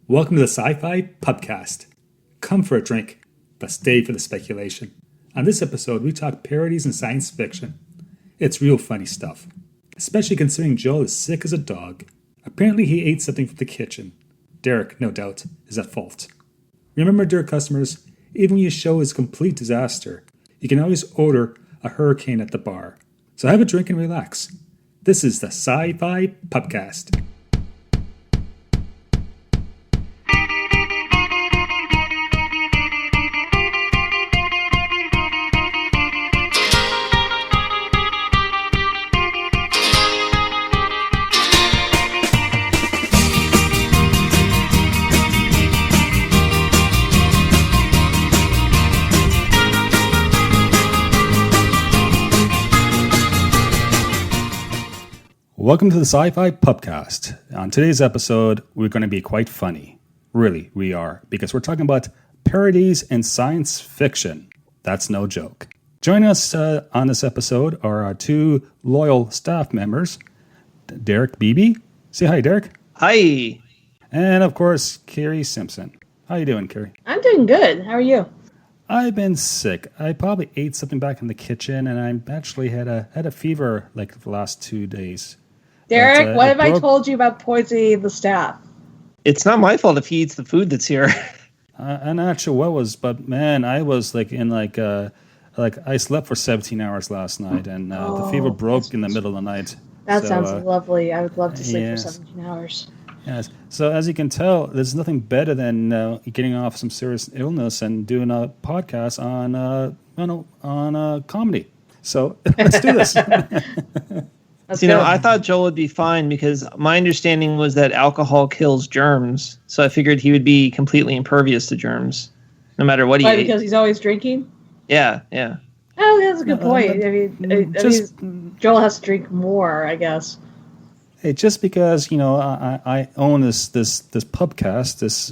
Welcome to the SciFi Pubcast. Come for a drink, but stay for the speculation. On this episode, we talk parodies and science fiction. It's real funny stuff, especially considering Joel is sick as a dog. Apparently he ate something from the kitchen. Derek, no doubt, is at fault. Remember, dear customers, even when your show is a complete disaster, you can always order a hurricane at the bar. So have a drink and relax. This is the SciFi Pubcast. Welcome to the SciFi Pubcast. On today's episode, we're going to be quite funny. Really, we are, because we're talking about parodies and science fiction. That's no joke. Joining us on this episode are our two loyal staff members, Derek Beebe. Say hi, Derek. Hi. And, of course, Carrie Simpson. How you doing, Carrie? I'm doing good. How are you? I've been sick. I probably ate something back in the kitchen, and I actually had a fever like the last 2 days. Derek, what have I told you about poisoning the staff? It's not my fault if he eats the food that's here. I'm not sure what was, but man, I was I slept for 17 hours last night, and the fever broke in the middle of the night. That sounds lovely. I would love to sleep for 17 hours. Yes. So as you can tell, there's nothing better than getting off some serious illness and doing a podcast on comedy. So let's do this. I thought Joel would be fine because my understanding was that alcohol kills germs. So I figured he would be completely impervious to germs, no matter what he ate. Because he's always drinking? Yeah. Oh, that's a good point. I mean, Joel has to drink more, I guess. Hey, just because, I own this pubcast, this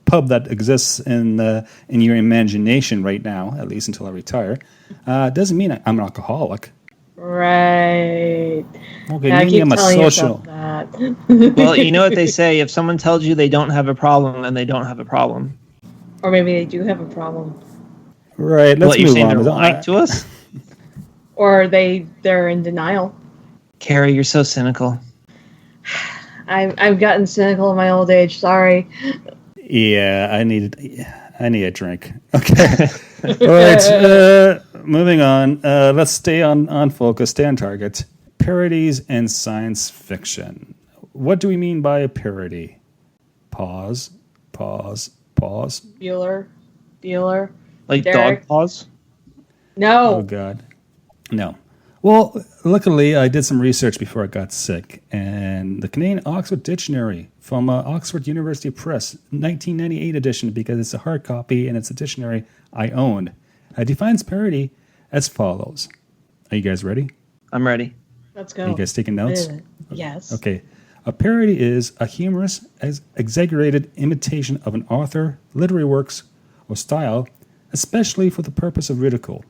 pub that exists in your imagination right now, at least until I retire, doesn't mean I'm an alcoholic. Right. Okay, maybe I'm a social. Well, you know what they say: if someone tells you they don't have a problem, then they don't have a problem. Or maybe they do have a problem. Right. Let's move on. They're lying to us? Or they're in denial. Carrie, you're so cynical. I've gotten cynical in my old age. Sorry. Yeah, I need a drink. Okay. All right. Moving on. Let's stay on focus. Stay on target. Parodies and science fiction. What do we mean by a parody? Pause. Bueller. Like Derek. dog paws? No. Oh, God. No. Well, luckily, I did some research before I got sick, and the Canadian Oxford Dictionary from Oxford University Press, 1998 edition, because it's a hard copy and it's a dictionary I owned, defines parody as follows. Are you guys ready? I'm ready. Let's go. Are you guys taking notes? Yes. Okay. A parody is a humorous, exaggerated imitation of an author, literary works, or style, especially for the purpose of ridicule.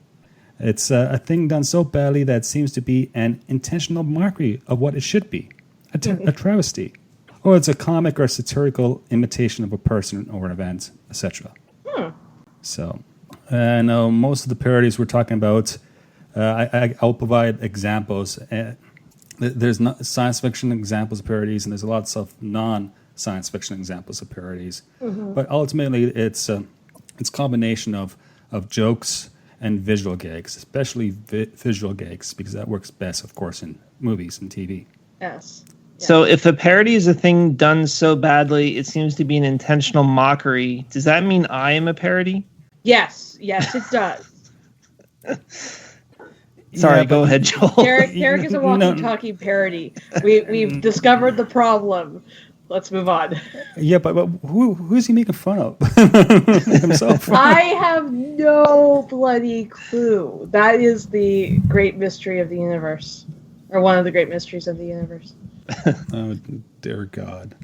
It's a thing done so badly that it seems to be an intentional mockery of what it should be, a travesty. Or it's a comic or satirical imitation of a person or an event, etc. So, I know most of the parodies we're talking about, I'll provide examples. There's not science fiction examples of parodies, and there's lots of non-science fiction examples of parodies. Mm-hmm. But ultimately, it's a combination of jokes and visual gags, especially visual gags, because that works best, of course, in movies and TV. Yes. So if a parody is a thing done so badly, it seems to be an intentional mockery. Does that mean I am a parody? Yes, it does. Sorry, go ahead, Joel. Derek is a walkie-talkie parody. We've discovered the problem. Let's move on. Yeah, but who is he making fun of? Himself? I have no bloody clue. That is the great mystery of the universe. Or one of the great mysteries of the universe. Oh, dear God.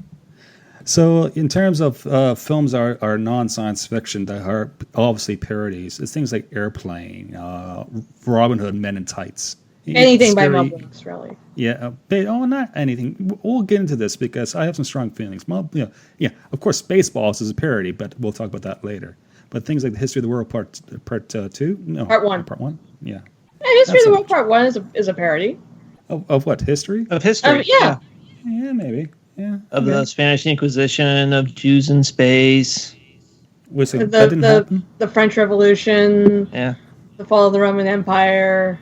So in terms of films are non-science fiction that are obviously parodies, it's things like Airplane, Robin Hood Men in Tights, Anything by very- Mel Brooks, really. Yeah, not anything. We'll get into this because I have some strong feelings. Of course, Spaceballs is a parody, but we'll talk about that later. But things like the History of the World Part 2, no, Part 1. Part 1, yeah. History of the World Part 1 is a parody. Of what, history? Of history. Yeah. Yeah, maybe. Yeah. Of the Spanish Inquisition, of Jews in space. That didn't happen? The French Revolution. Yeah. The fall of the Roman Empire.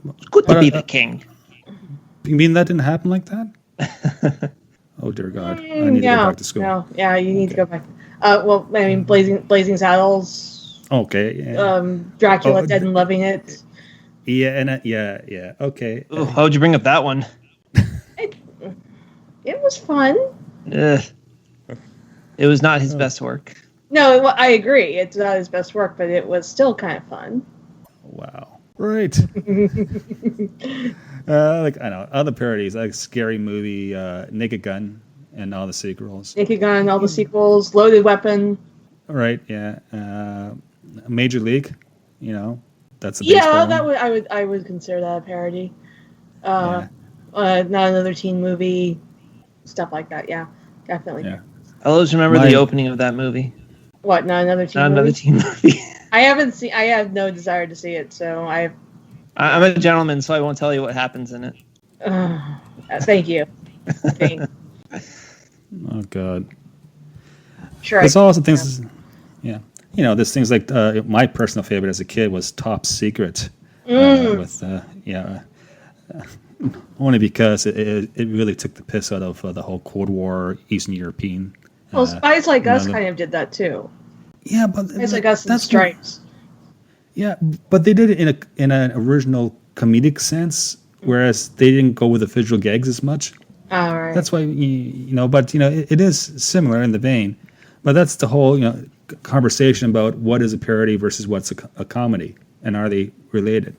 It's good to be the king. You mean that didn't happen like that? Oh, dear God. I need to go back to school. No, yeah, you need to go back. Well, I mean, Blazing Saddles. Okay, yeah. Dracula, Dead and Loving It. Yeah, and yeah. Okay. Ooh, how would you bring up that one? It was fun. It was not his best work. No, I agree. It's not his best work, but it was still kind of fun. Wow. Right. I know other parodies like Scary Movie, Naked Gun, and all the sequels. Naked Gun, all the sequels, Loaded Weapon. Right. Yeah. Major League. That's a baseball one. I would consider that a parody. Not Another Teen Movie, stuff like that. Yeah, definitely. Yeah. I always remember the opening of that movie. What? Not Another Teen Movie? Not Another Teen Movie. I haven't seen. I have no desire to see it, so I'm a gentleman, so I won't tell you what happens in it. Thank you. Oh God. Sure. There's also things. Yeah. There's things like my personal favorite as a kid was Top Secret. Only because it really took the piss out of the whole Cold War Eastern European. Well, Spies Like Us kind of did that too. Yeah, but Spies Like Us and Stripes. Yeah, but they did it in an original comedic sense, whereas they didn't go with the visual gags as much. All right. That's why it is similar in the vein, but that's the whole conversation about what is a parody versus what's a comedy, and are they related?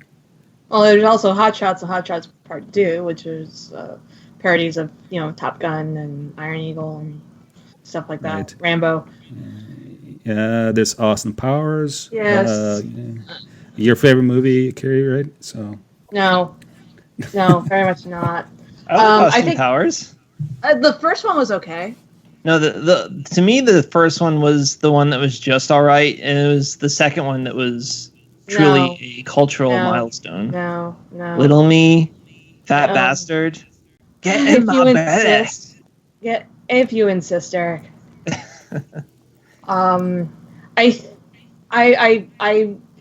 Well, there's also Hot Shots and Hot Shots Part 2, which is parodies of Top Gun and Iron Eagle and stuff like that. Right. Rambo. Yeah, there's Austin Powers. Yes. Your favorite movie, Carrie, right? So. No, very much not. I think Powers. The first one was okay. No, to me the first one was the one that was just all right, and it was the second one that was truly a cultural milestone. No. Little me, fat bastard. Get in my bed. If you insist, Eric. I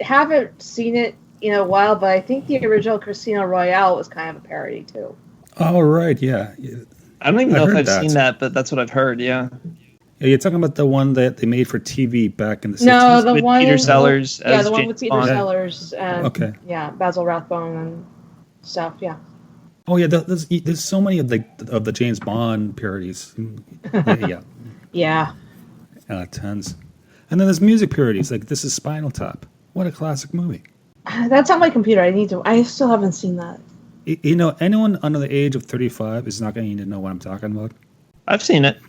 haven't seen it in a while, but I think the original Casino Royale was kind of a parody too. Oh right, yeah. I don't even know if I've seen that, but that's what I've heard. Yeah. You're talking about the one that they made for TV back in the 60s? No, the one Peter Sellers. Yeah, the one with Peter Sellers and okay. Yeah, Basil Rathbone and stuff. Yeah. Oh yeah, there's so many of the James Bond parodies. Yeah. Yeah. Tons. And then there's music parodies like This Is Spinal Tap. What a classic movie. That's on my computer. I still haven't seen that. Anyone under the age of 35 is not going to need to know what I'm talking about. I've seen it.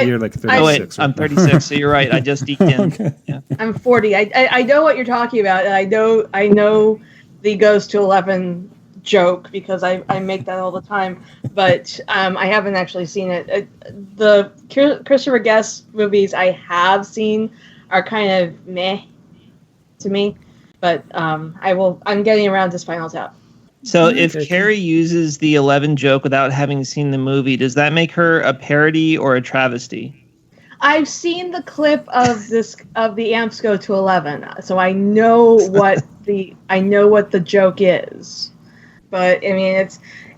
You're like 36. I'm 36, so you're right. I just eked in. Okay. Yeah. I'm 40. I know what you're talking about, and I know the Goes to 11 joke because I make that all the time, but I haven't actually seen it. The Christopher Guest movies I have seen are kind of meh to me, but I'm getting around to Spinal Tap. So if Carrie uses the 11 joke without having seen the movie, does that make her a parody or a travesty? I've seen the clip of the amps go to 11, so I know what the joke is. But I mean,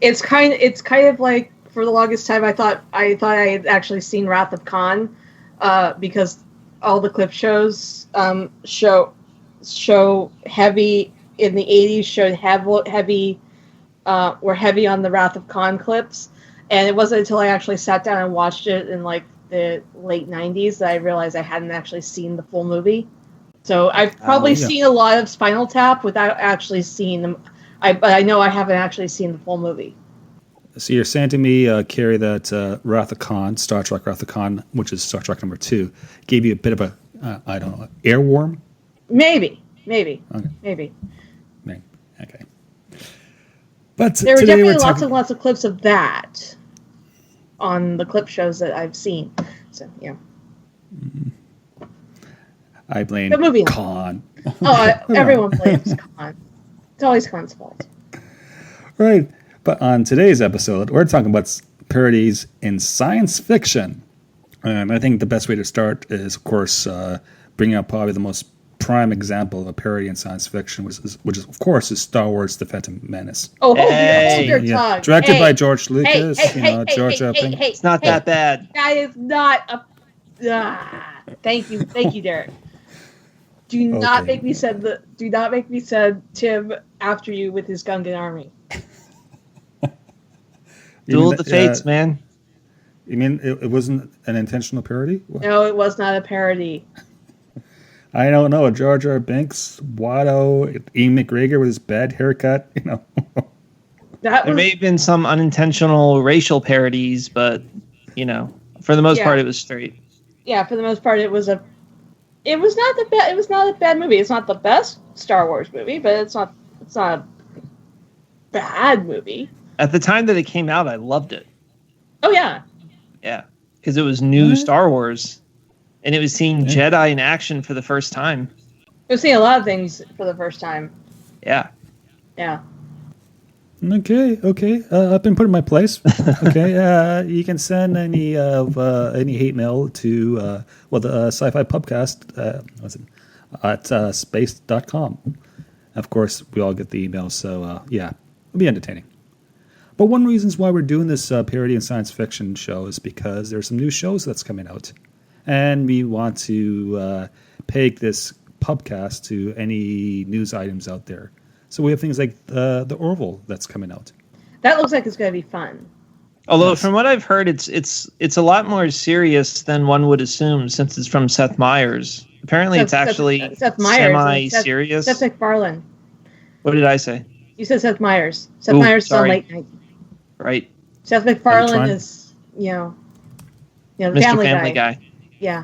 it's kind of like, for the longest time I thought I had actually seen Wrath of Khan, because all the clip shows show heavy in the 80s, showed heavy were heavy on the Wrath of Khan clips, and it wasn't until I actually sat down and watched it in like the late 90s that I realized I hadn't actually seen the full movie. So I've probably seen a lot of Spinal Tap without actually seeing them. But I know I haven't actually seen the full movie. So you're saying to me, Carrie, that Wrath of Khan, Star Trek Wrath of Khan, which is Star Trek number 2, gave you a bit of a, I don't know, airworm? Maybe. Okay. Maybe. Okay. But there were today definitely we're lots talking. and lots of clips of that on the clip shows that I've seen. So yeah. I blame But moving on. Khan. Everyone blames Khan. It's always Khan's fault. Right. But on today's episode, we're talking about parodies in science fiction. And I think the best way to start is, of course, bringing up probably the most prime example of a parody in science fiction, which is of course, Star Wars: The Phantom Menace. Oh, hold your tongue. Directed by George Lucas. George It's not that bad. That is not a. Thank you, Derek. Do not make me send Tim after you with his Gungan army. Duel of the Fates, man. You mean it wasn't an intentional parody? What? No, it was not a parody. I don't know. Jar Jar Binks, Watto, Ian McGregor with his bad haircut. There may have been some unintentional racial parodies, but for the most part, it was straight. Yeah, for the most part, it was not a bad movie. It's not the best Star Wars movie, but it's not a bad movie. At the time that it came out, I loved it. Oh yeah. Yeah, because it was new Star Wars, and it was seeing Jedi in action for the first time. It was seeing a lot of things for the first time. Yeah. Okay. I've been put in my place. Okay. You can send any hate mail to the SciFi Pubcast at space.com. Of course, we all get the email, so it'll be entertaining. But one reason why we're doing this parody and science fiction show is because there's some new shows that's coming out, and we want to peg this pubcast to any news items out there. So we have things like the Orville that's coming out. That looks like it's going to be fun. Although from what I've heard, it's a lot more serious than one would assume, since it's from Seth Meyers. Apparently, it's actually Seth Meyers, semi-serious. Seth MacFarlane. What did I say? You said Seth Meyers. Seth Meyers is on late night. Right. Seth MacFarlane is, the Mr. Family guy. Yeah.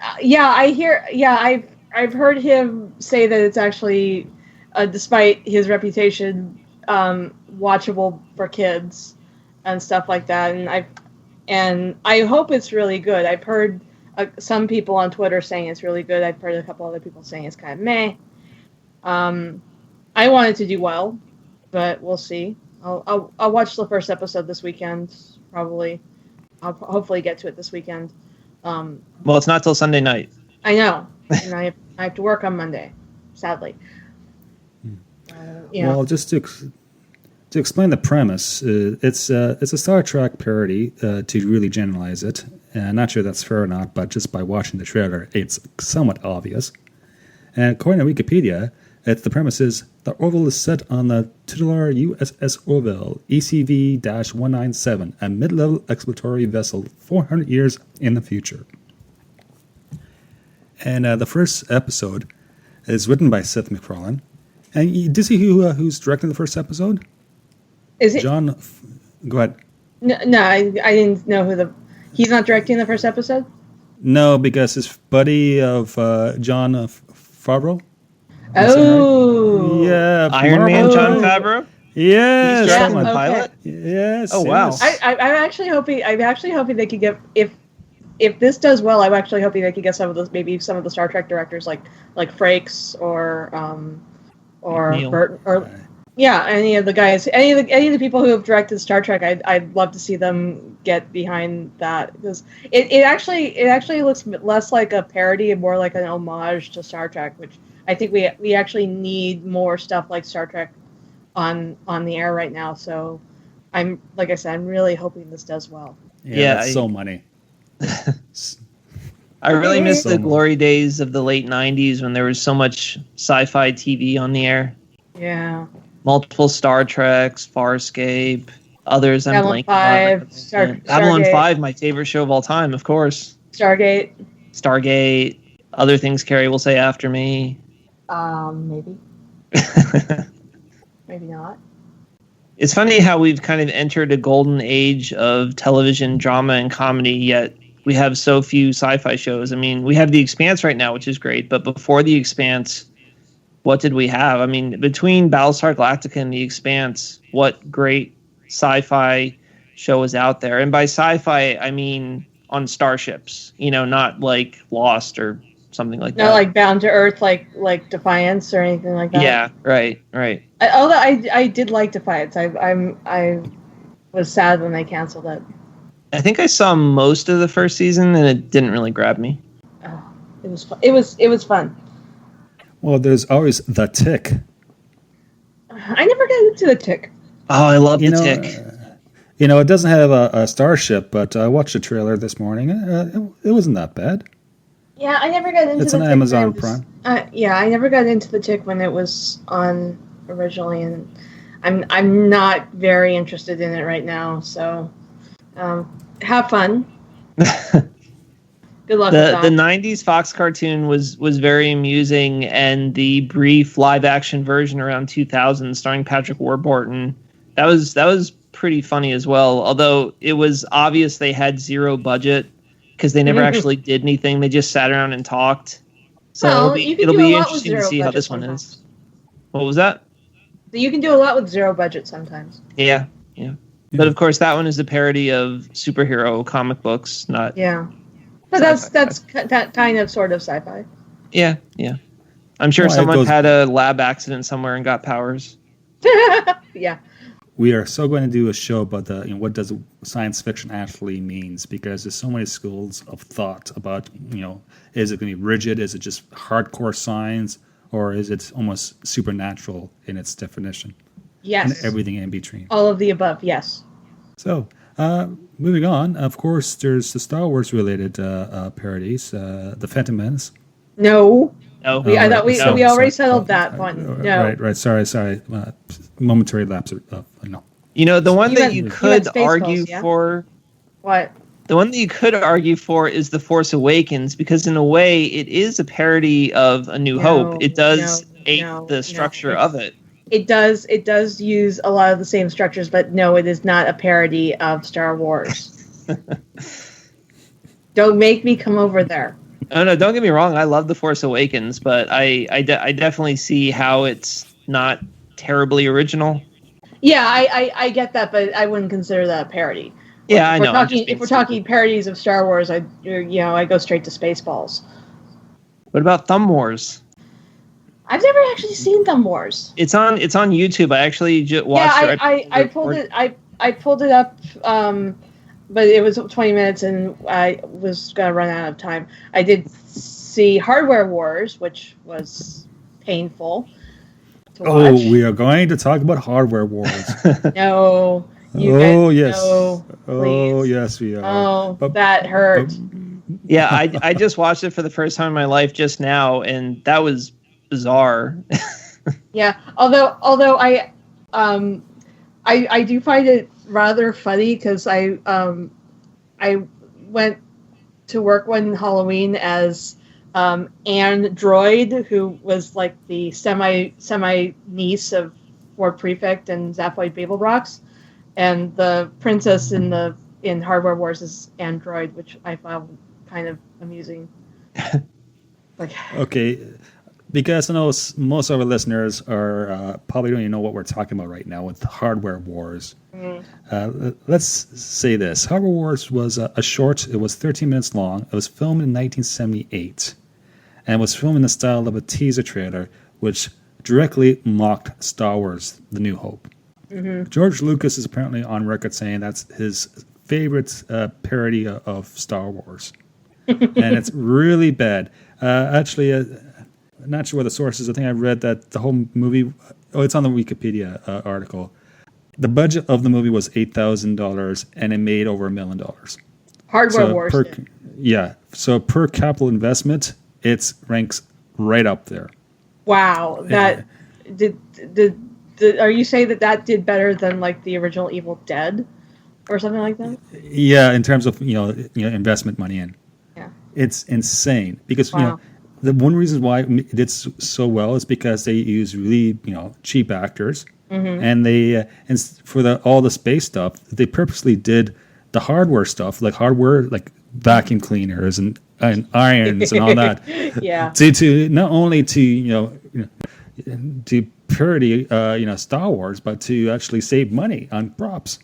I've heard him say that it's actually, despite his reputation, watchable for kids and stuff like that. And I hope it's really good. I've heard some people on Twitter saying it's really good. I've heard a couple other people saying it's kind of meh. I want it to do well, but we'll see. I'll watch the first episode this weekend, probably. I'll hopefully get to it this weekend. Well, it's not till Sunday night. I know, and I have to work on Monday, sadly. Well, just to explain the premise, it's a Star Trek parody. To really generalize it, and I'm not sure that's fair or not, but just by watching the trailer, it's somewhat obvious. And according to Wikipedia, the premise is the Orville is set on the titular USS Orville, ECV-197, a mid-level exploratory vessel 400 years in the future. And the first episode is written by Seth MacFarlane. And did you see who's directing the first episode? Is it John? Go ahead. No, I didn't know he's not directing the first episode? No, because his buddy of John Favreau. Oh, yeah, Iron Man, John Favreau. Yes, he's directing the pilot. Yes. Oh wow. Yes. I'm actually hoping they could get if this does well. I'm actually hoping they could get some of the Star Trek directors like Frakes or Neil. Burton or any of the guys, any of the people who have directed Star Trek. I'd love to see them get behind that, because it actually looks less like a parody and more like an homage to Star Trek, which I think we actually need more stuff like Star Trek on the air right now. So I'm really hoping this does well. Yeah, that's so money. I really miss the glory days of the late 90s when there was so much sci-fi TV on the air. Yeah. Multiple Star Treks, Farscape, others I'm blanking on. Babylon 5, my favorite show of all time, of course. Stargate, other things Carrie will say after me. Maybe. Maybe not. It's funny how we've kind of entered a golden age of television drama and comedy, yet we have so few sci-fi shows. I mean, we have The Expanse right now, which is great, but before The Expanse, what did we have? I mean, between Battlestar Galactica and The Expanse, what great sci-fi show is out there? And by sci-fi, I mean on starships, not like Lost or something like that. Not like Bound to Earth, like Defiance or anything like that. Yeah, right. Although I did like Defiance. I was sad when they canceled it. I think I saw most of the first season and it didn't really grab me. Oh, it was fun. It was fun. Well, there's always The Tick. I never got into The Tick. Oh, I love The Tick. It doesn't have a starship, but I watched the trailer this morning. It wasn't that bad. Yeah, I never got into It's The on Tick. Amazon Prime. Yeah, I never got into The Tick when it was on originally, and I'm not very interested in it right now. So, have fun. Good luck with that. The 90s Fox cartoon was very amusing, and the brief live-action version around 2000 starring Patrick Warburton, that was pretty funny as well, although it was obvious they had zero budget because they never actually did anything. They just sat around and talked. So it'll be interesting to see how this one is. What was that? You can do a lot with zero budget sometimes. Yeah. But of course, that one is a parody of superhero comic books, not... Yeah. But that's kind of sort of sci-fi. Yeah. I'm sure someone had a lab accident somewhere and got powers. Yeah. We are so going to do a show about what does science fiction actually means, because there's so many schools of thought about, is it going to be rigid? Is it just hardcore science? Or is it almost supernatural in its definition? Yes. And everything in between. All of the above, yes. So, moving on, of course, there's the Star Wars related parodies, The Phantom Menace. No. I thought we already sorry. settled that one. No. Right. Sorry. Momentary lapse. No. The one that you could argue for. What? The one that you could argue for is The Force Awakens, because in a way it is a parody of A New Hope. It does ape the structure of it. It does use a lot of the same structures, but no, it is not a parody of Star Wars. Don't make me come over there. Oh, no, don't get me wrong. I love The Force Awakens, but I definitely see how it's not terribly original. Yeah, I get that, but I wouldn't consider that a parody. Yeah, I know. If we're talking parodies of Star Wars, I go straight to Spaceballs. What about Thumb Wars? I've never actually seen Thumb Wars. It's on YouTube. I actually watched it. I pulled it. I pulled it up, but it was 20 minutes, and I was gonna run out of time. I did see Hardware Wars, which was painful to watch. We are going to talk about Hardware Wars. No. Yes. No, oh, yes, we are. Oh, that hurt. Yeah, I just watched it for the first time in my life just now, and that was bizarre. Yeah, although I do find it rather funny because I went to work one Halloween as Anne Droid, who was like the semi niece of Ford Prefect and Zaphoid Babelbrox. And the princess in Hardware Wars is Android, which I found kind of amusing. Okay, because I know most of our listeners are probably don't even know what we're talking about right now with Hardware Wars. Let's say this: Hardware Wars was a short. It was 13 minutes long. It was filmed in 1978, and was filmed in the style of a teaser trailer, which directly mocked Star Wars: The New Hope. Mm-hmm. George Lucas is apparently on record saying that's his favorite parody of Star Wars. And it's really bad. Actually, I'm not sure what the source is. I think I read that the whole movie, it's on the Wikipedia article. The budget of the movie was $8,000 and it made over $1 million. Hardware Wars. Yeah. So per capital investment, it ranks right up there. Wow. That are you saying that did better than like the original Evil Dead or something like that? Yeah, in terms of investment money in. Yeah. It's insane because wow. The one reason why it did so well is because they use really cheap actors, and they and for all the space stuff they purposely did the hardware stuff like vacuum cleaners and irons and all that. Yeah. To not only to to parody, Star Wars, but to actually save money on props.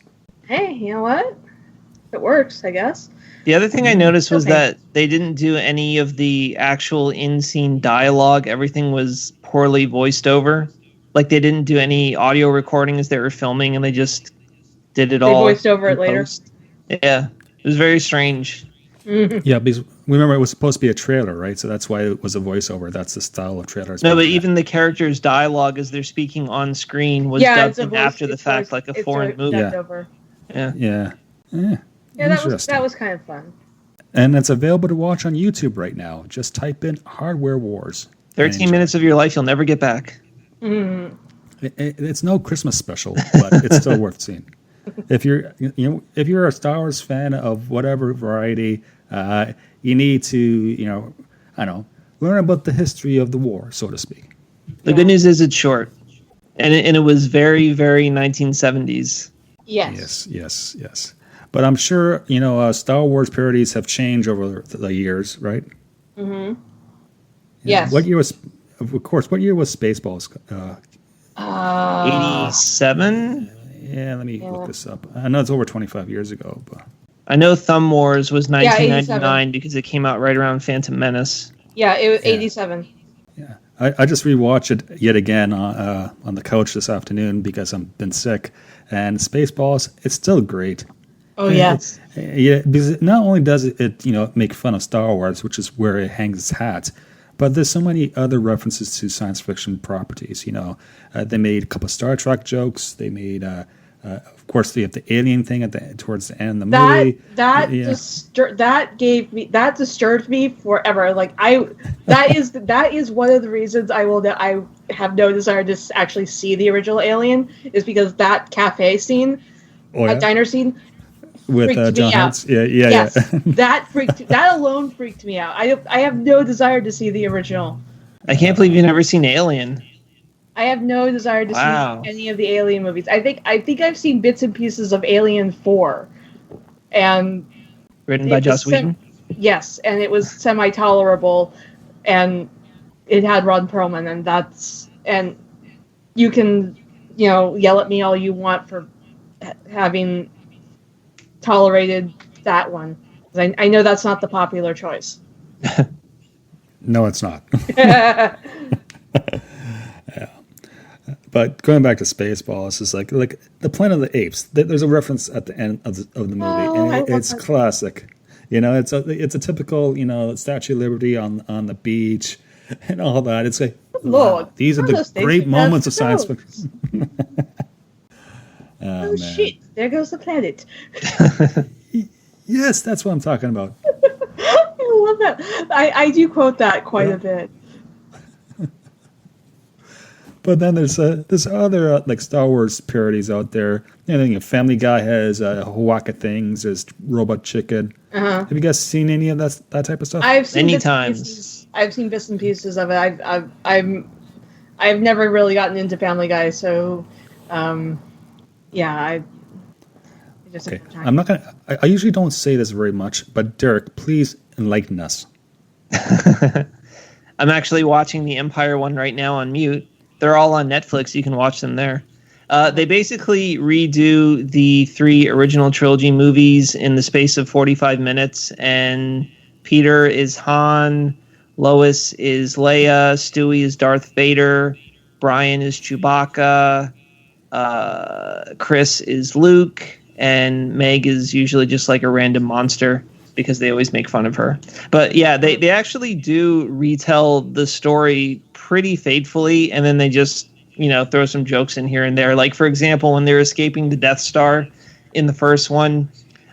Hey, you know what? It works, I guess. The other thing I noticed was Okay. that they didn't do any of the actual in-scene dialogue. Everything was poorly voiced over. Like, they didn't do any audio recording as they were filming, and they just did it They all. voiced over in it later. post. Yeah, it was very strange. Yeah, because remember, it was supposed to be a trailer, right? So that's why it was a voiceover. That's the style of trailers. No, but even the characters' dialogue as they're speaking on screen was dubbed in after the fact, like a foreign movie. Yeah. Over. Yeah. Yeah. Yeah, that Interesting. was kind of fun. And it's available to watch on YouTube right now. Just type in Hardware Wars. 13 minutes of your life you'll never get back. It's no Christmas special, but it's still worth seeing. If you're a Star Wars fan of whatever variety, you need to, learn about the history of the war, so to speak. The good news is it's short. And it was very, very 1970s. Yes. But I'm sure, Star Wars parodies have changed over the years, right? Mm-hmm. Yeah. Yes. What year was Spaceballs? 87? Yeah, let me look this up. I know it's over 25 years ago, but I know Thumb Wars was 1999 87. because it came out right around Phantom Menace. Yeah, it was 87. yeah, I just rewatched it yet again on the couch this afternoon because I've been sick. And Spaceballs, it's still great. Oh, yes. Yeah, because not only does it make fun of Star Wars, which is where it hangs its hat, but there's so many other references to science fiction properties. They made a couple of Star Trek jokes. They made, of course, they have the alien thing towards the end of the movie. That disturbed me forever. Like that is one of the reasons I have no desire to actually see the original Alien, is because that cafe scene, that diner scene, with freaked John me out. Hurts. Yeah. Yes, that alone freaked me out. I have no desire to see the original. I can't believe you've never seen Alien. I have no desire to see any of the Alien movies. I think I've seen bits and pieces of Alien 4, and Written by Joss Whedon. Yes, and it was semi-tolerable, and it had Ron Perlman, and you can yell at me all you want for having tolerated that one. I know that's not the popular choice. No, it's not. Yeah. But going back to Spaceballs, is like the Planet of the Apes. There's a reference at the end of the movie, and it's classic. It's a typical Statue of Liberty on the beach and all that. It's like, Lord, wow, these are the great moments of science fiction. Oh shit! There goes the planet. Yes, that's what I'm talking about. I love that. I do quote that quite a bit. But then there's other Star Wars parodies out there. Family Guy has a whole whack of things. There's Robot Chicken. Uh-huh. Have you guys seen any of that type of stuff? I've seen Many bits and times. pieces. I've seen bits and pieces of it. I've never really gotten into Family Guy, so I just Okay. I'm not gonna. I usually don't say this very much, but Derek, please enlighten us. I'm actually watching the Empire one right now on mute. They're all on Netflix. You can watch them there. They basically redo the 3 original trilogy movies in the space of 45 minutes. And Peter is Han, Lois is Leia, Stewie is Darth Vader, Brian is Chewbacca, Chris is Luke, and Meg is usually just like a random monster because they always make fun of her. But yeah, they actually do retell the story pretty faithfully, and then they just throw some jokes in here and there. Like, for example, when they're escaping the Death Star in the first one,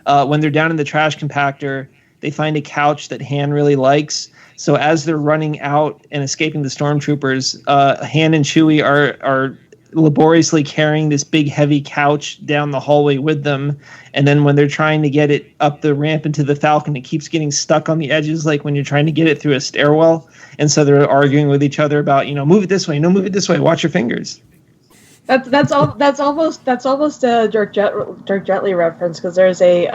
when they're down in the trash compactor, they find a couch that Han really likes. So as they're running out and escaping the stormtroopers, Han and Chewie are laboriously carrying this big heavy couch down the hallway with them, and then when they're trying to get it up the ramp into the Falcon, it keeps getting stuck on the edges, like when you're trying to get it through a stairwell. And so they're arguing with each other about, move it this way, no, move it this way, watch your fingers. That's almost a Dirk Gently reference, because there's a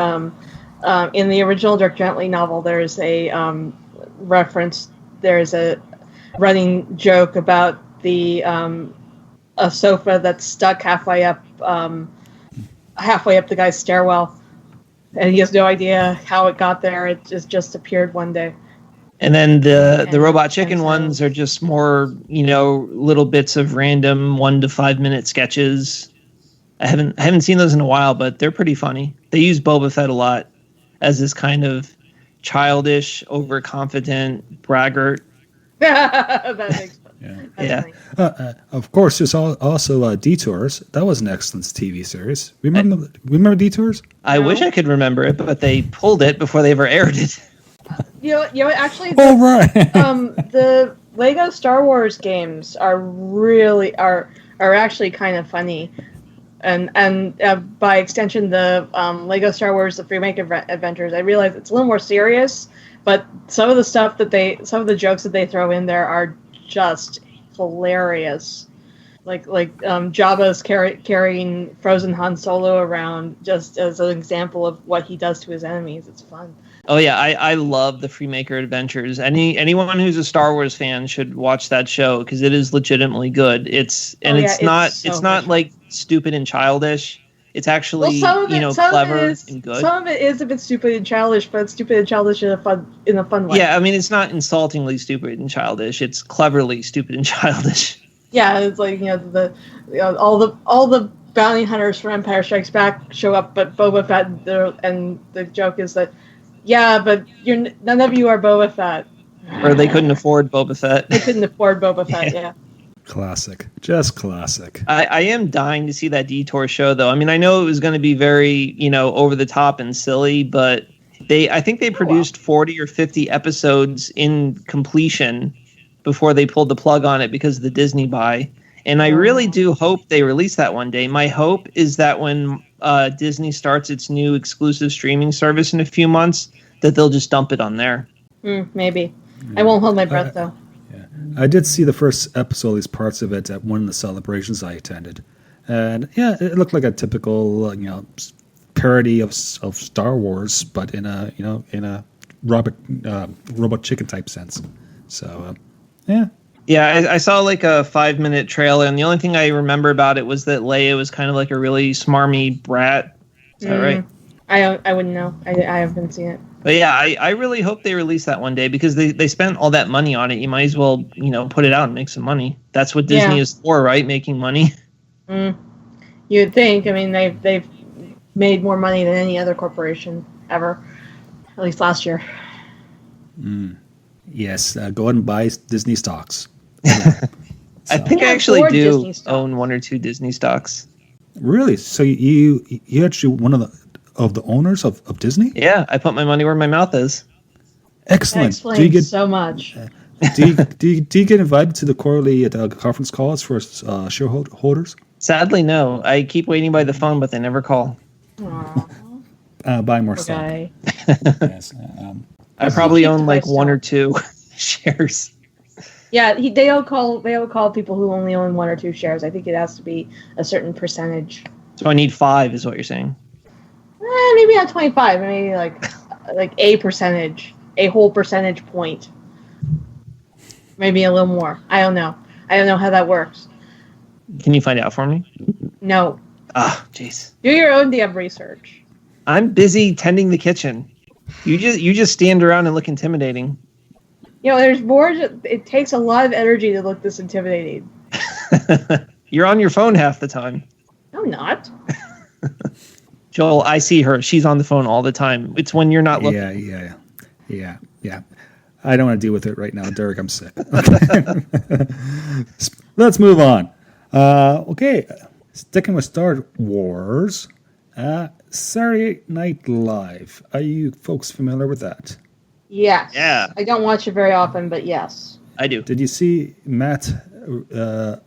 in the original Dirk Gently novel, there's a reference. There's a running joke about the a sofa that's stuck halfway up the guy's stairwell, and he has no idea how it got there. It just appeared one day. And then the Robot Chicken ones are just more, little bits of random 1 to 5 minute sketches. I haven't seen those in a while, but they're pretty funny. They use Boba Fett a lot as this kind of childish, overconfident braggart. That makes fun. Yeah. Of course, there's also Detours. That was an excellent TV series. Remember Detours? I wish I could remember it, but they pulled it before they ever aired it. Actually, Right. The Lego Star Wars games are actually kind of funny, and by extension, the Lego Star Wars The Remake Adventures. I realize it's a little more serious, but some of the jokes that they throw in there are just hilarious. Like Jabba's carrying frozen Han Solo around just as an example of what he does to his enemies. It's fun. Oh yeah, I love the Freemaker Adventures. Anyone who's a Star Wars fan should watch that show because it is legitimately good. It's not like stupid and childish. It's actually clever and good. Some of it is a bit stupid and childish, but it's stupid and childish in a fun way. Yeah, I mean it's not insultingly stupid and childish. It's cleverly stupid and childish. Yeah, it's like all the bounty hunters from Empire Strikes Back show up, but Boba Fett and the joke is that. Yeah, but none of you are Boba Fett. Or they couldn't afford Boba Fett. They couldn't afford Boba Fett, yeah. Classic. Just classic. I am dying to see that Detour show, though. I mean, I know it was going to be very, over the top and silly, but I think they produced 40 or 50 episodes in completion before they pulled the plug on it because of the Disney buy. And I really do hope they release that one day. My hope is that when Disney starts its new exclusive streaming service in a few months, that they'll just dump it on there. Maybe. I won't hold my breath, though. Yeah, I did see the first episode, these parts of it, at one of the celebrations I attended. And yeah, it looked like a typical, parody of Star Wars, but in a robot chicken type sense. So, yeah. Yeah, I saw like a 5-minute trailer, and the only thing I remember about it was that Leia was kind of like a really smarmy brat. Is that right? I wouldn't know. I haven't seen it. But yeah, I really hope they release that one day because they spent all that money on it. You might as well, put it out and make some money. That's what Disney is for, right? Making money. You'd think. I mean, they've made more money than any other corporation ever, at least last year. Yes, go ahead and buy Disney stocks. I think I actually do own 1 or 2 Disney stocks. Really? So you actually one of the owners of Disney? Yeah, I put my money where my mouth is. Excellent. That explains so much. Do you get invited to the quarterly conference calls for shareholders? Sadly, no. I keep waiting by the phone, but they never call. Buy more stock. Okay. Yes, I probably own like 1 or 2 shares. Yeah, they all call people who only own 1 or 2 shares. I think it has to be a certain percentage. So I need 5, is what you're saying? Maybe not 25. Maybe like a percentage, a whole percentage point. Maybe a little more. I don't know. I don't know how that works. Can you find out for me? No. Ah, jeez. Do your own damn research. I'm busy tending the kitchen. You just stand around and look intimidating. There's more. It takes a lot of energy to look this intimidating. You're on your phone half the time. I'm not. Joel, I see her. She's on the phone all the time. It's when you're not looking. Yeah. I don't want to deal with it right now, Derek. I'm sick. Let's move on. Okay, sticking with Star Wars. Saturday Night Live. Are you folks familiar with that? Yes. Yeah. I don't watch it very often, but yes. I do. Did you see Matt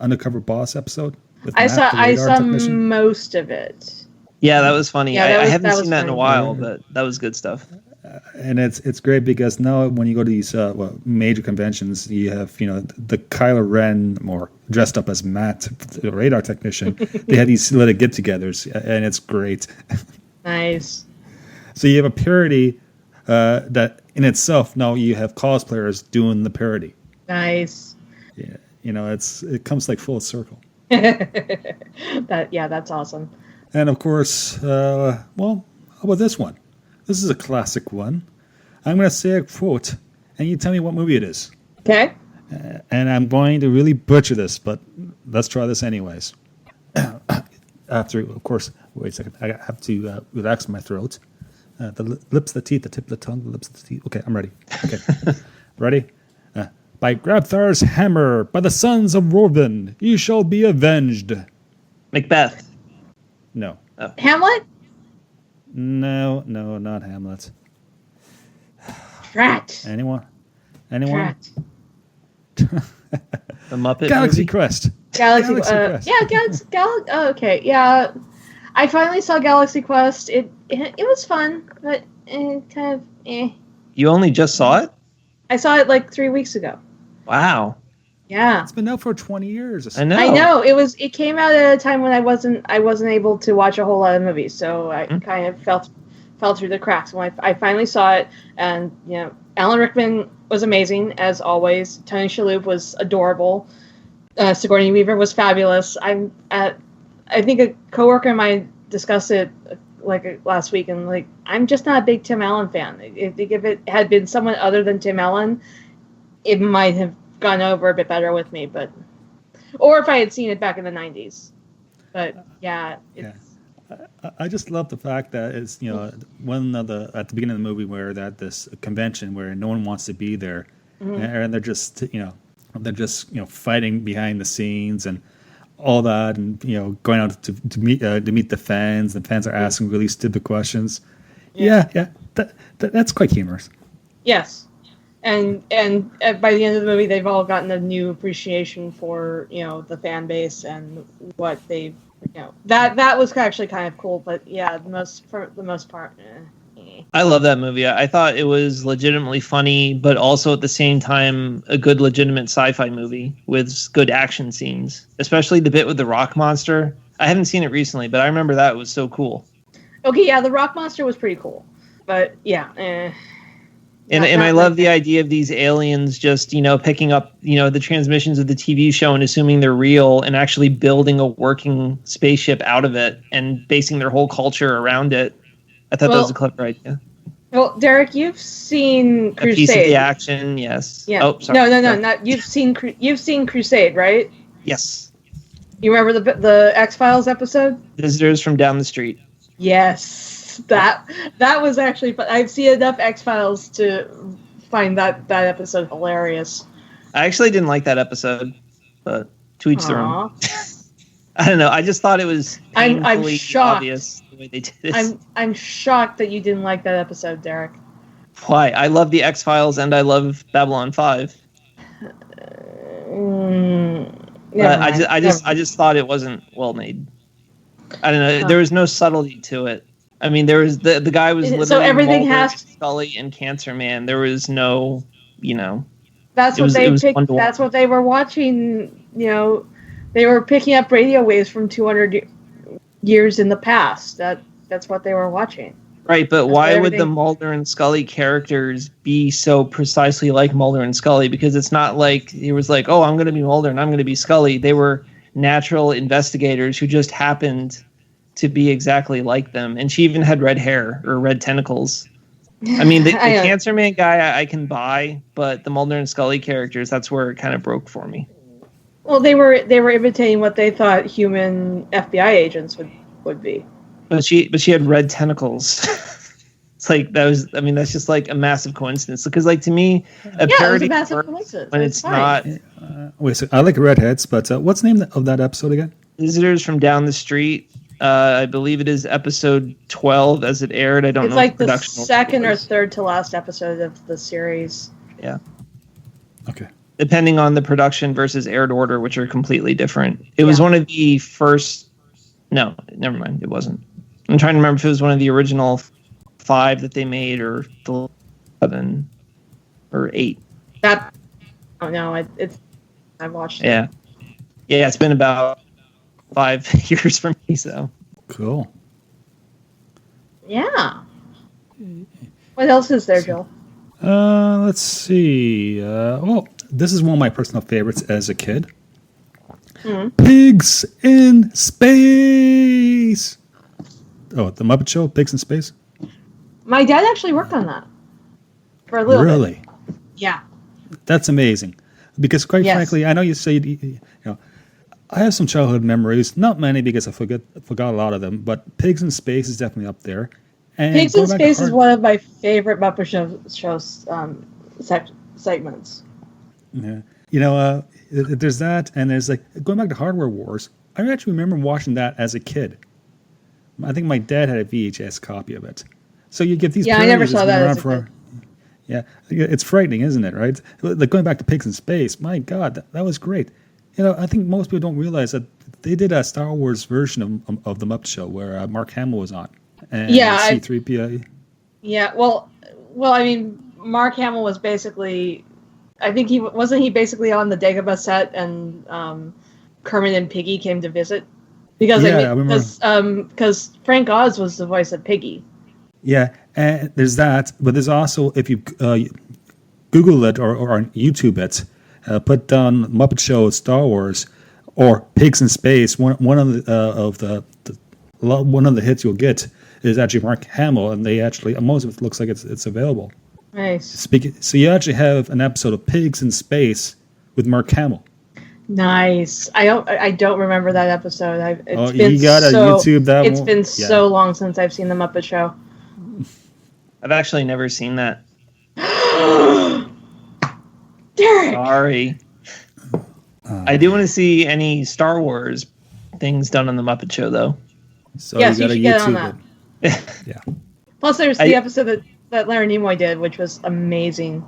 Undercover Boss episode? I saw most of it. Yeah, that was funny. Yeah, I haven't seen that in a while, but that was good stuff. And it's great because now when you go to these major conventions, you have the Kylo Ren or dressed up as Matt, the radar technician. They have these little get-togethers, and it's great. Nice. So you have a parody that in itself now you have cosplayers doing the parody. Nice. Yeah, it comes like full circle. That's awesome. And of course, how about this one? This is a classic one. I'm going to say a quote, and you tell me what movie it is. Okay. And I'm going to really butcher this, but let's try this anyways. After, of course, wait a second. I have to relax my throat. The lips, the teeth, the tip of the tongue, the lips, the teeth. Okay, I'm ready. Okay. Ready? By Grabthar's hammer, by the sons of Rorvin, you shall be avenged. Macbeth. No. Oh. Hamlet? No, not Hamlet. Drat. Anyone? Drat. The Muppet Galaxy movie? Quest. Galaxy Quest. Yeah, okay, yeah. I finally saw Galaxy Quest. It was fun, but kind of eh. You only just saw it? I saw it like 3 weeks ago. Wow. Yeah. It's been out for 20 years. I know. I know. It came out at a time when I wasn't able to watch a whole lot of movies, so I kind of fell through the cracks. When I finally saw it, and Alan Rickman was amazing as always. Tony Shalhoub was adorable. Sigourney Weaver was fabulous. I think a coworker of mine discussed it last week, and I'm just not a big Tim Allen fan. I think if it had been someone other than Tim Allen, it might have gone over a bit better with me, or if I had seen it back in the 90s. But yeah. I just love the fact that it's one of at the beginning of the movie where that this convention where no one wants to be there, and they're just fighting behind the scenes and all that, and going out to meet the fans. The fans are asking really stupid questions. Yeah, that's quite humorous. Yes, and by the end of the movie, they've all gotten a new appreciation for the fan base and what they've. That was actually kind of cool, but yeah, for the most part. I love that movie. I thought it was legitimately funny, but also at the same time a good legitimate sci-fi movie with good action scenes, especially the bit with the rock monster. I haven't seen it recently, but I remember that was so cool. Okay, yeah, the rock monster was pretty cool, but yeah. And I love the idea of these aliens just, picking up, the transmissions of the TV show and assuming they're real and actually building a working spaceship out of it and basing their whole culture around it. I thought that was a clever idea. Well, Derek, you've seen Crusade. A piece of the action, yes. Yeah. Oh, sorry. No, not you've seen Crusade, right? Yes. You remember the X-Files episode? Visitors from Down the Street. Yes. That was actually fun. I've seen enough X-Files to find that episode hilarious. I actually didn't like that episode, but to each their own. I don't know. I just thought it was painfully obvious the way they did it. I'm shocked that you didn't like that episode, Derek. Why? I love the X-Files and I love Babylon 5. I just thought it wasn't well made. I don't know. There was no subtlety to it. I mean, there was the guy was literally so everything has Scully and Cancer Man. There was no, That's what they picked. That's what they were watching. They were picking up radio waves from 200 years in the past. That's what they were watching. Right, but why would the Mulder and Scully characters be so precisely like Mulder and Scully? Because it's not like it was like, oh, I'm going to be Mulder and I'm going to be Scully. They were natural investigators who just happened to be exactly like them. And she even had red hair or red tentacles. I mean, the Cancer Man guy I can buy, but the Mulder and Scully characters, that's where it kind of broke for me. Well, they were imitating what they thought human FBI agents would be. But she had red tentacles. It's like that's just like a massive coincidence. Because like to me, a parody works when it's not. Wait, so I like redheads, but what's the name of that episode again? Visitors from Down the Street. I believe it is episode 12 as it aired. I don't know. It's like the second or third to last episode of the series. Yeah. Okay. Depending on the production versus aired order, which are completely different. It was one of the first. No, never mind. It wasn't. I'm trying to remember if it was one of the original 5 that they made or the 11 or 8. Oh no, I've watched it. Yeah. Yeah, it's been about 5 years for me, so. Cool. Yeah. What else is there, Joel? Let's see. Well, this is one of my personal favorites as a kid. Pigs in Space. Oh, the Muppet Show, Pigs in Space. My dad actually worked on that for a little bit. Really? Yeah. That's amazing. Because quite Yes. frankly, I know you say, you know, I have some childhood memories, not many because I forgot a lot of them, but Pigs in Space is definitely up there. And Pigs in going back to Space is one of my favorite Muppet Show segments. Yeah. You know, there's that, and there's like going back to Hardware Wars. I actually remember watching that as a kid. I think my dad had a VHS copy of it. So you get these. Yeah, I never saw parodies that that's as been a around Yeah, it's frightening, isn't it? Right? Like going back to Pigs in Space. My God, that was great. You know, I think most people don't realize that they did a Star Wars version of the Muppet Show where Mark Hamill was on. And C-3PO. Yeah, well, I mean, Mark Hamill was basically, I think he basically on the Dagobah set, and Kermit and Piggy came to visit because because Frank Oz was the voice of Piggy. Yeah, and there's that, but there's also, if you Google it or on YouTube it, put down Muppet Show Star Wars or Pigs in Space. One of the hits you'll get is actually Mark Hamill, and they actually, most of it looks like it's available. Nice. So you actually have an episode of Pigs in Space with Mark Hamill. Nice. I don't remember that episode. You gotta YouTube that. It's been so long since I've seen the Muppet Show. I've actually never seen that. Derek! Sorry. I do want to see any Star Wars things done on the Muppet Show, though. So yes, you gotta get on YouTube that. Yeah. Plus, there's the episode that Larry Nimoy did, which was amazing.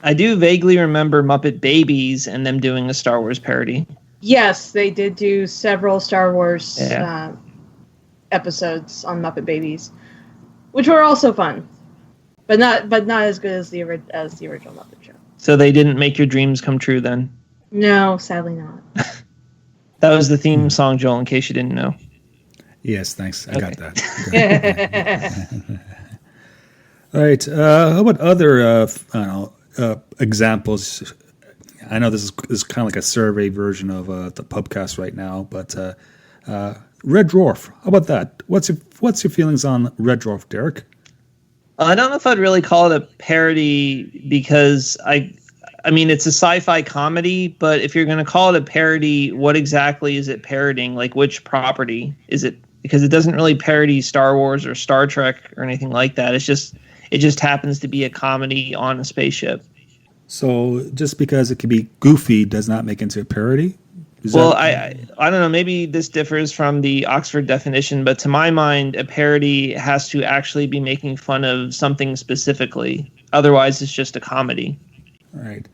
I do vaguely remember Muppet Babies and them doing a Star Wars parody. Yes, they did do several Star Wars episodes on Muppet Babies, which were also fun, but not as good as the original Muppet Show. So they didn't make your dreams come true then? No, sadly not. That was the theme song, Joel, in case you didn't know. Yes, thanks. I got that. All right. How about other examples? I know this is kind of like a survey version of the Pubcast right now, but Red Dwarf. How about that? What's your feelings on Red Dwarf, Derek? I don't know if I'd really call it a parody because I mean, it's a sci-fi comedy, but if you're going to call it a parody, what exactly is it parodying? Like, which property is it? Because it doesn't really parody Star Wars or Star Trek or anything like that. It just happens to be a comedy on a spaceship. So just because it can be goofy does not make it into a parody? I don't know. Maybe this differs from the Oxford definition, but to my mind, a parody has to actually be making fun of something specifically. Otherwise, it's just a comedy. All right.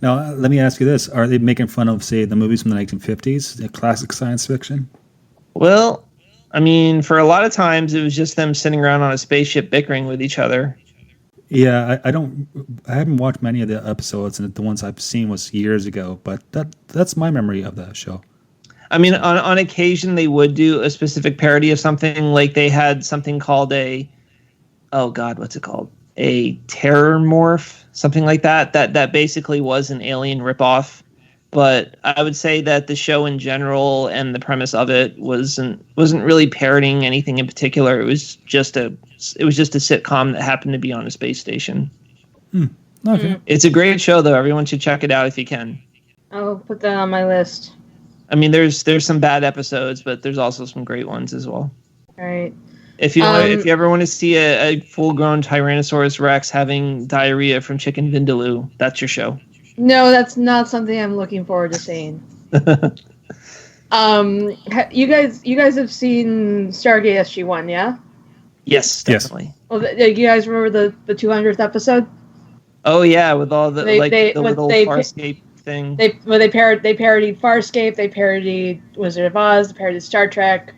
Now, let me ask you this. Are they making fun of, say, the movies from the 1950s, the classic science fiction? Well, I mean, for a lot of times, it was just them sitting around on a spaceship bickering with each other. Yeah, I haven't watched many of the episodes, and the ones I've seen was years ago, but that's my memory of the show. I mean, on occasion, they would do a specific parody of something, like they had something called what's it called? A terror morph, something like that. That basically was an Alien ripoff. But I would say that the show in general and the premise of it wasn't really parodying anything in particular. It was just a sitcom that happened to be on a space station. Okay. It's a great show, though. Everyone should check it out if you can. I'll put that on my list. I mean, there's some bad episodes, but there's also some great ones as well. All right. If you ever want to see a full-grown Tyrannosaurus Rex having diarrhea from chicken vindaloo, that's your show. No, that's not something I'm looking forward to seeing. You guys have seen Stargate SG-1, yeah? Yes, definitely. Well, you guys remember the 200th episode? Oh yeah, with all the little Farscape thing. They parodied Farscape. They parodied Wizard of Oz. They parodied Star Trek.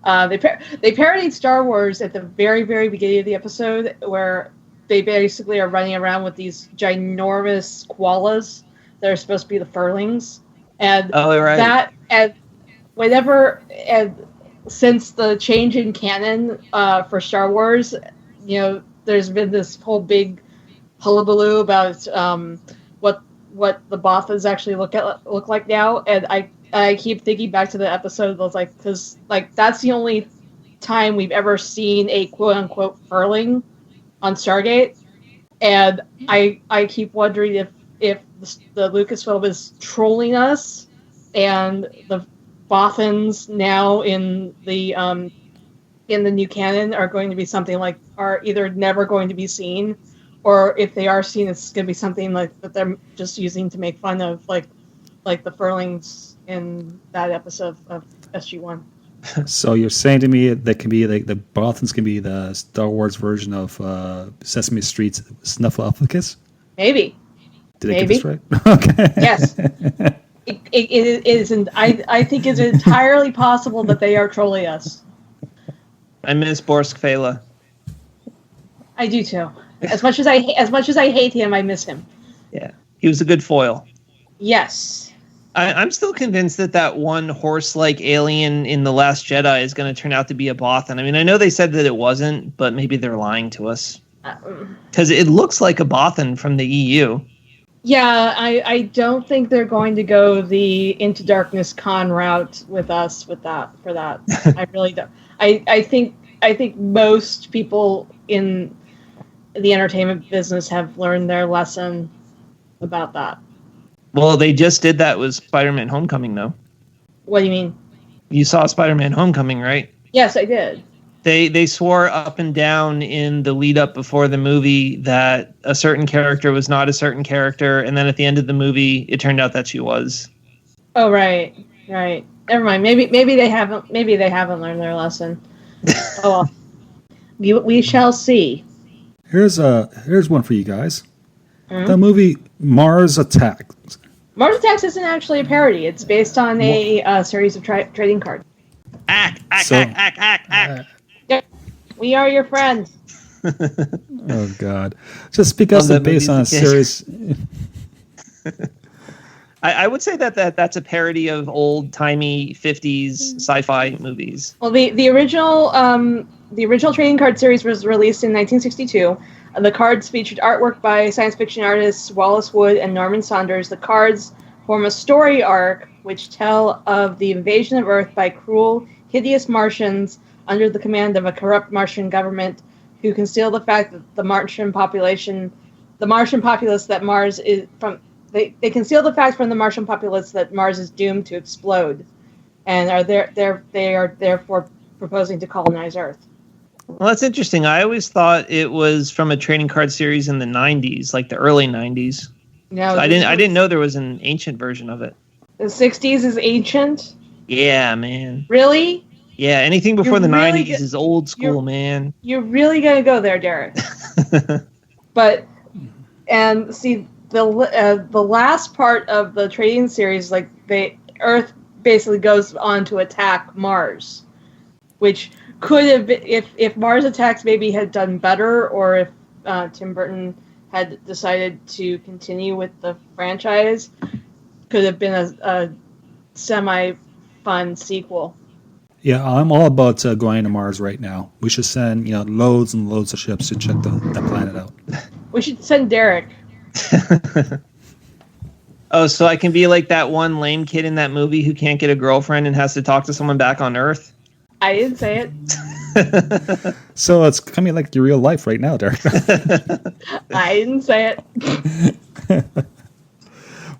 They parodied Star Wars at the very, very beginning of the episode, where they basically are running around with these ginormous koalas that are supposed to be the furlings, and since the change in canon for Star Wars, there's been this whole big hullabaloo about what the Bothas actually look like now, and I keep thinking back to the episode. Was like, because like that's the only time we've ever seen a quote unquote furling on Stargate, and I keep wondering if the Lucasfilm is trolling us, and the Bothans now in the new canon are going to be something like are either never going to be seen, or if they are seen, it's going to be something like that they're just using to make fun of like the furlings in that episode of SG-1. So you're saying to me that can be like the Bothans can be the Star Wars version of Sesame Street's Snuffleupagus? Maybe. Did I get this right? Okay. Yes. It isn't. I think it's entirely possible that they are trolling us. I miss Borsk Fela. I do too. As much as I hate him, I miss him. Yeah, he was a good foil. Yes. I'm still convinced that one horse-like alien in The Last Jedi is going to turn out to be a Bothan. I mean, I know they said that it wasn't, but maybe they're lying to us. Because it looks like a Bothan from the EU. Yeah, I don't think they're going to go the Into Darkness con route with us for that. I really don't. I think most people in the entertainment business have learned their lesson about that. Well, they just did that with Spider-Man Homecoming, though. What do you mean? You saw Spider-Man Homecoming, right? Yes, I did. They swore up and down in the lead up before the movie that a certain character was not a certain character, and then at the end of the movie, it turned out that she was. Oh, right. Never mind. Maybe they haven't learned their lesson. Oh, well. We shall see. Here's one for you guys. The movie Mars Attacks. Mars Attacks isn't actually a parody. It's based on a series of trading cards. Ack. We are your friends. Oh, God. Just because it's based on a series... I would say that's a parody of old-timey 50s sci-fi movies. Well, the original trading card series was released in 1962. The cards featured artwork by science fiction artists Wallace Wood and Norman Saunders. The cards form a story arc which tell of the invasion of Earth by cruel, hideous Martians under the command of a corrupt Martian government who conceal the fact that the Martian populace that Mars is from. They conceal the fact from the Martian populace that Mars is doomed to explode, and they are therefore proposing to colonize Earth. Well, that's interesting. I always thought it was from a trading card series in the 90s, like the early 90s. No, so I didn't know there was an ancient version of it. The 60s is ancient? Yeah, man. Really? Yeah, anything before the 90s is old school, man. You're really going to go there, Derek. And see, the last part of the trading series, like Earth basically goes on to attack Mars, which could have been, if Mars Attacks maybe had done better, or if Tim Burton had decided to continue with the franchise, could have been a semi-fun sequel. Yeah, I'm all about going to Mars right now. We should send loads and loads of ships to check that planet out. We should send Derek. Oh, so I can be like that one lame kid in that movie who can't get a girlfriend and has to talk to someone back on Earth? I didn't say it. So it's coming like your real life right now, Derek. I didn't say it.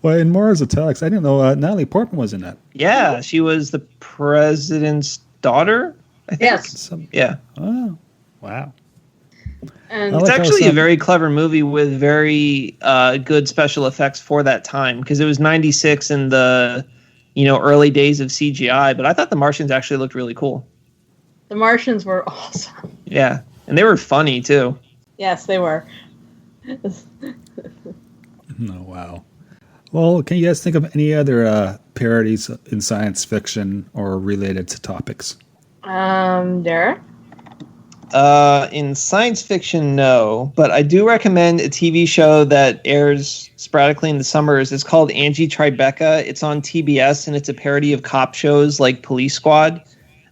Well, in Mars Attacks, I didn't know Natalie Portman was in that. Yeah, she was the president's daughter, I think. Yes. Yeah. Oh, wow. And it's actually a very clever movie with very good special effects for that time, because it was 96 in the early days of CGI, but I thought the Martians actually looked really cool. The Martians were awesome. Yeah, and they were funny too. Yes, they were. Oh, wow. Well, can you guys think of any other parodies in science fiction or related to topics? Derek? In science fiction, no, but I do recommend a TV show that airs sporadically in the summers. It's called Angie Tribeca. It's on TBS, and it's a parody of cop shows like Police Squad.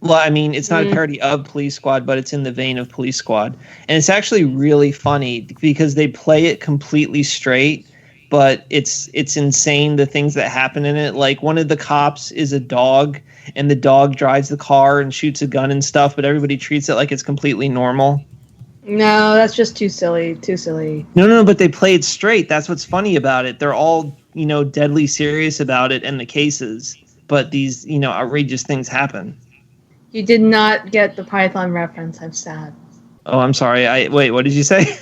Well, I mean, it's not a parody of Police Squad, but it's in the vein of Police Squad. And it's actually really funny because they play it completely straight. but it's insane the things that happen in it. Like one of the cops is a dog, and the dog drives the car and shoots a gun and stuff, but everybody treats it like it's completely normal. No, that's just too silly. Too silly. No, but they play it straight. That's what's funny about it. They're all, deadly serious about it and the cases, but these, outrageous things happen. You did not get the Python reference. I'm sad. Oh, I'm sorry. Wait, what did you say?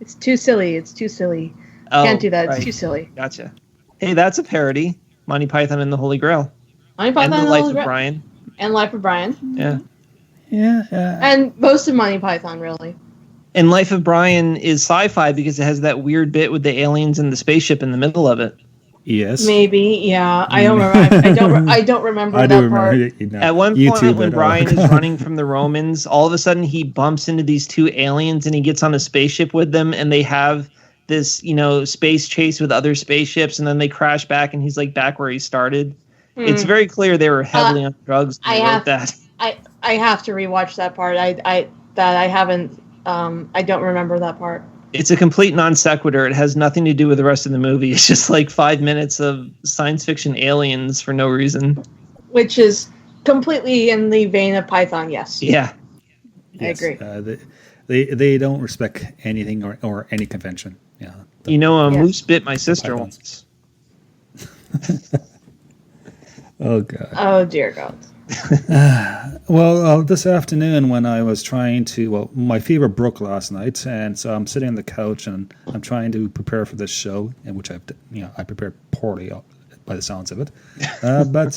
It's too silly. It's too silly. Oh, Can't do that. right. It's too silly. Gotcha. Hey, that's a parody. Monty Python and the Holy Grail. Monty Python and the Life of Brian. And Life of Brian. Yeah. Yeah. And most of Monty Python, really. And Life of Brian is sci-fi because it has that weird bit with the aliens and the spaceship in the middle of it. Yes. Maybe, yeah. I don't remember. I don't remember I that do part. remember. At one point, when Brian is running from the Romans, all of a sudden he bumps into these two aliens and he gets on a spaceship with them, and they have this, space chase with other spaceships, and then they crash back, and he's like back where he started. It's very clear they were heavily on drugs when they wrote that. I have to rewatch that part. I haven't. I don't remember that part. It's a complete non sequitur. It has nothing to do with the rest of the movie. It's just like 5 minutes of science fiction aliens for no reason. Which is completely in the vein of Python, yes. Yeah. Yes, I agree. They don't respect anything or any convention. Yeah. Moose bit my sister once. Oh, God. Oh, dear God. Well, this afternoon when I was trying to, my fever broke last night, and so I'm sitting on the couch and I'm trying to prepare for this show, in which I prepared poorly by the sounds of it. But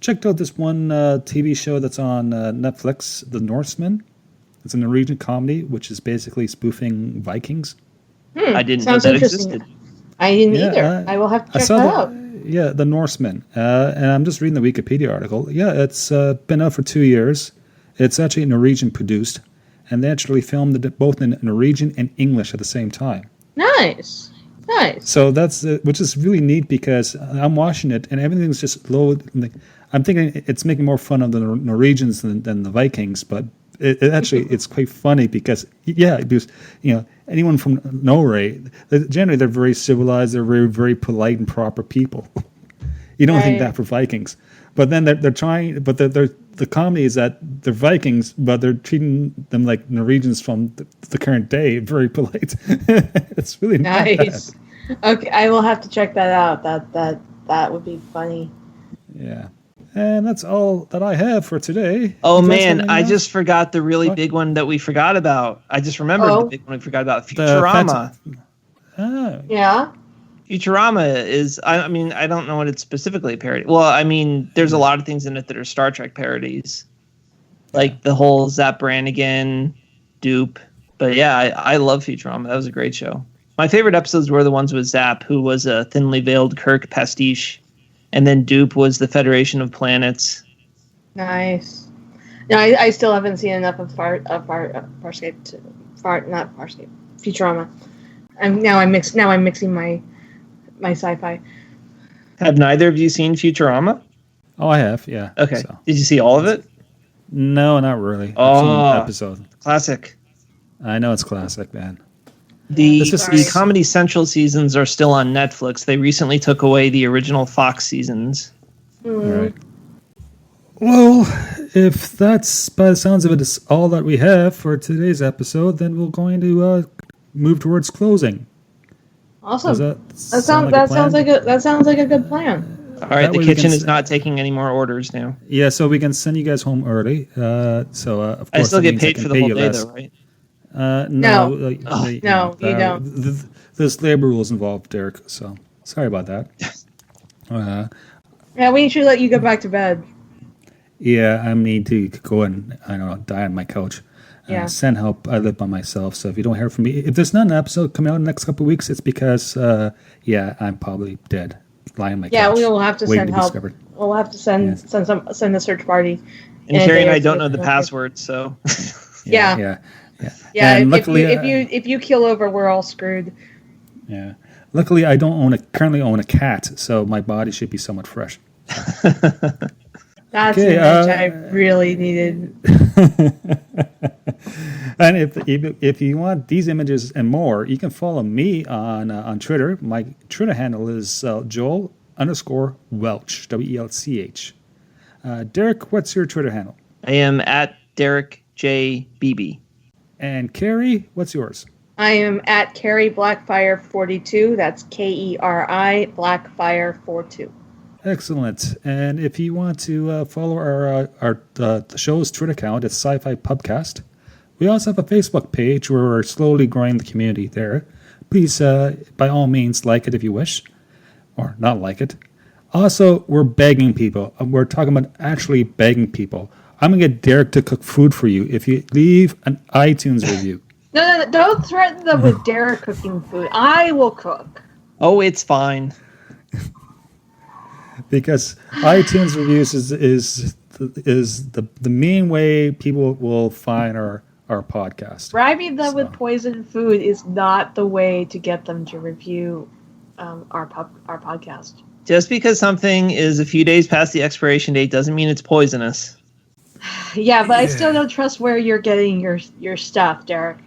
checked out this one TV show that's on Netflix, The Norseman. It's a Norwegian comedy, which is basically spoofing Vikings. I didn't know that existed. I didn't either. I will have to check that out. Yeah, The Norseman. And I'm just reading the Wikipedia article. Yeah, it's been out for 2 years. It's actually Norwegian produced, and they actually filmed it both in Norwegian and English at the same time. Nice. So that's which is really neat because I'm watching it and everything's just low. I'm thinking it's making more fun of the Norwegians than the Vikings, but it's quite funny because anyone from Norway, generally they're very civilized, they're very, very polite and proper people. You don't think that for Vikings, but then they're trying. But the comedy is that they're Vikings, but they're treating them like Norwegians from the current day, very polite. It's really nice. Okay, I will have to check that out. That would be funny. Yeah. And that's all that I have for today. Oh, man, I just forgot the really big one that we forgot about. I just remembered the big one we forgot about. Futurama. Yeah? Futurama is, I mean, I don't know what it's specifically a parody. Well, I mean, there's a lot of things in it that are Star Trek parodies. Like the whole Zap Brannigan dupe. But yeah, I love Futurama. That was a great show. My favorite episodes were the ones with Zap, who was a thinly veiled Kirk pastiche. And then Dupe was the Federation of Planets. Nice. No, I still haven't seen enough of Futurama. I'm mixing my sci-fi. Have neither of you seen Futurama? Oh, I have, yeah. Okay. So. Did you see all of it? No, not really. Oh, I've seen an episode. Classic. I know it's classic, man. The Comedy Central seasons are still on Netflix. They recently took away the original Fox seasons. Right. Well, if that's, by the sounds of it, is all that we have for today's episode, then we're going to move towards closing. Awesome. That sounds like a good plan. All right, the kitchen is not taking any more orders now. Yeah, so we can send you guys home early. Of course, I still get paid for the whole day, though, right? No, you don't. There's labor rules involved, Derek. So sorry about that. Yeah, we should let you go back to bed. Yeah, I need to go and die on my couch. Send help. I live by myself, so if you don't hear from me, if there's not an episode coming out in the next couple of weeks, it's because I'm probably dead, lying on my couch. Yeah, we will have to send help. Discovered. We'll have to send a search party. And Carrie and I don't know the password, so Yeah. And luckily, if you keel over, we're all screwed. Yeah. Luckily, I don't currently own a cat, so my body should be somewhat fresh. That's an itch I really needed. And if you want these images and more, you can follow me on Twitter. My Twitter handle is Joel_Welch, WELCH. Derek, what's your Twitter handle? I am at Derek J. Beebe. And Carrie, what's yours? I am at Carrie Blackfire42. That's Keri Blackfire42. Excellent. And if you want to follow our the show's Twitter account, it's SciFi Pubcast. We also have a Facebook page where we're slowly growing the community there. Please, by all means, like it if you wish, or not like it. Also, we're begging people. We're talking about actually begging people. I'm going to get Derek to cook food for you if you leave an iTunes review. No, don't threaten them with Derek cooking food. I will cook. Oh, it's fine. Because iTunes reviews is the main way people will find our podcast. Bribing them with poisoned food is not the way to get them to review our podcast. Just because something is a few days past the expiration date doesn't mean it's poisonous. Yeah, but I still don't trust where you're getting your stuff, Derek.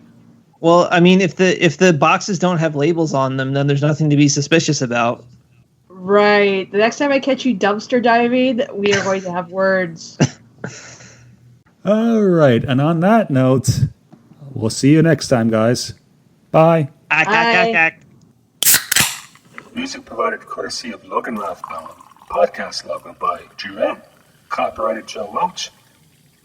Well, I mean, if the boxes don't have labels on them, then there's nothing to be suspicious about. Right. The next time I catch you dumpster diving, we are going to have words. All right. And on that note, we'll see you next time, guys. Bye. Bye. Music provided courtesy of Logan Rathbone. Podcast logo by Duran. Copyrighted Joe Welch.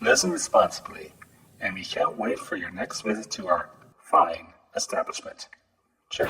Listen responsibly. And we can't wait for your next visit to our fine establishment. Cheers.